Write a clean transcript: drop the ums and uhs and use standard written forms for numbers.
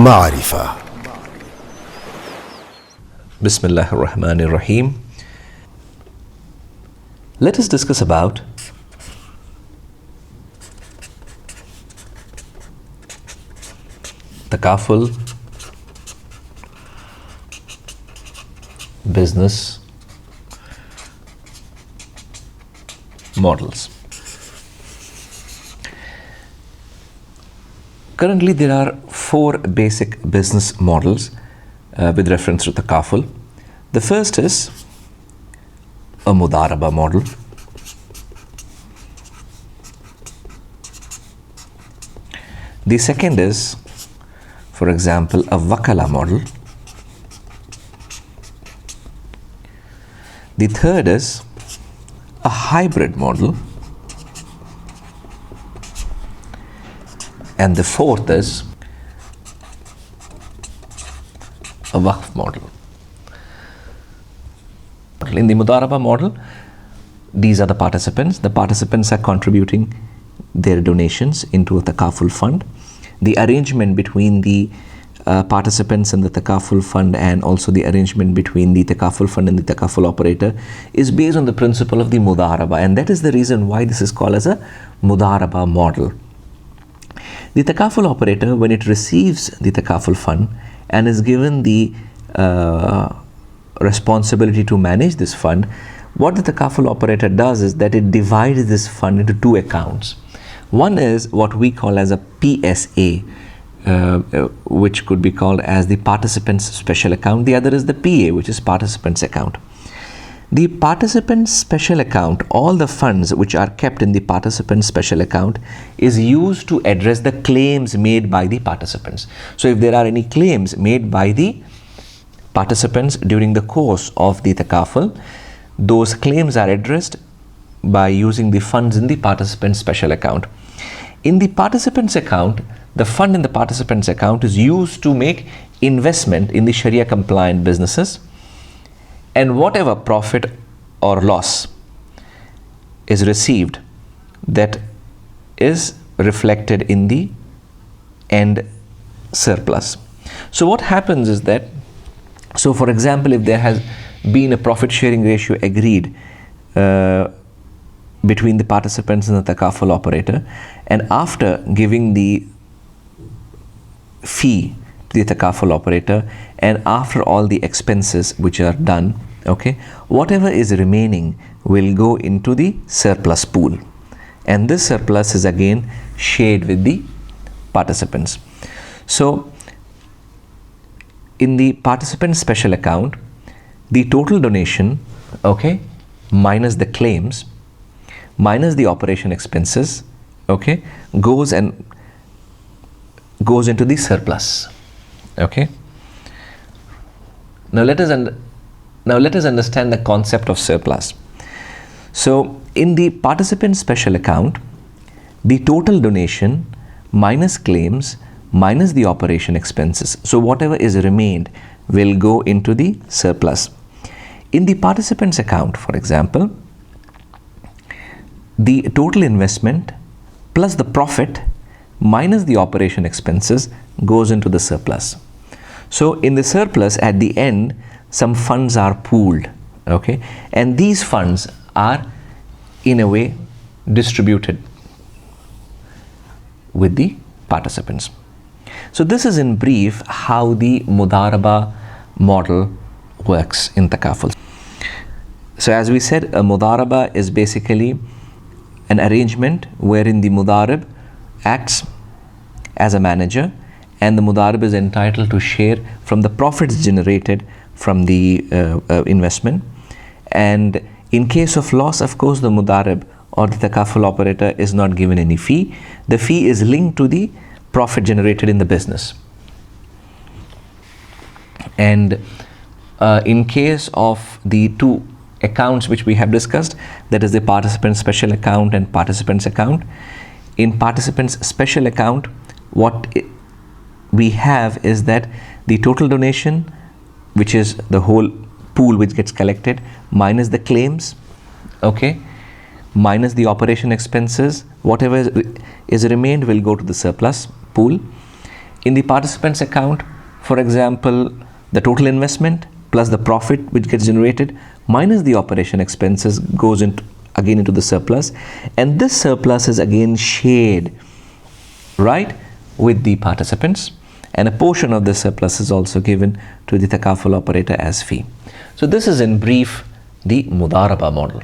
معرفة. Bismillah ar-Rahman ar-Rahim. Let us discuss about Takaful Business Models. Currently, there are 4 basic business models with reference to Takaful. The first is a Mudaraba model. The second is, for example, a Wakala model. The third is a hybrid model. And the fourth is a Waqf model. In the Mudaraba model, these are the participants. The participants are contributing their donations into a Takaful fund. The arrangement between the participants in the Takaful fund and also the arrangement between the Takaful fund and the Takaful operator is based on the principle of the Mudaraba, and that is the reason why this is called as a Mudaraba model. The Takaful operator, when it receives the Takaful fund and is given the responsibility to manage this fund, what the Takaful operator does is that it divides this fund into 2 accounts. One is what we call as a PSA, which could be called as the participants special account. The other is the PA, which is participants account. The participant special account, all the funds which are kept in the participant special account is used to address the claims made by the participants. So if there are any claims made by the participants during the course of the Takaful, those claims are addressed by using the funds in the participant special account. In the participants account, the fund in the participants account is used to make investment in the Sharia compliant businesses, and whatever profit or loss is received, that is reflected in the end surplus. So what happens is that, so for example, if there has been a profit sharing ratio agreed between the participants and the Takaful operator, and after giving the fee to the Takaful operator and after all the expenses which are done, okay, whatever is remaining will go into the surplus pool, and this surplus is again shared with the participants. So in the participant special account, the total donation, okay, minus the claims minus the operation expenses, okay, goes into the surplus. Okay, now let us understand the concept of surplus. So in the participant special account, the total donation minus claims minus the operation expenses, so whatever is remained will go into the surplus. In the participants account, for example, the total investment plus the profit minus the operation expenses goes into the surplus. So in the surplus, at the end, some funds are pooled, okay, and these funds are in a way distributed with the participants. So this is in brief how the Mudaraba model works in Takaful. So as we said, a Mudaraba is basically an arrangement wherein the Mudarib acts as a manager, and the Mudarib is entitled to share from the profits generated from the investment. And in case of loss, of course, the Mudarib or the Takaful operator is not given any fee. The fee is linked to the profit generated in the business. And in case of the 2 accounts which we have discussed, that is the participant special account and participants account. In participants special account, what we have is that the total donation, which is the whole pool which gets collected, minus the claims, okay, minus the operation expenses, whatever is remained will go to the surplus pool. in the participants account, for example, the total investment plus the profit which gets generated minus the operation expenses goes into the surplus, and this surplus is again shared, right, with the participants, and a portion of the surplus is also given to the Takaful operator as fee. So this is in brief the Mudaraba model.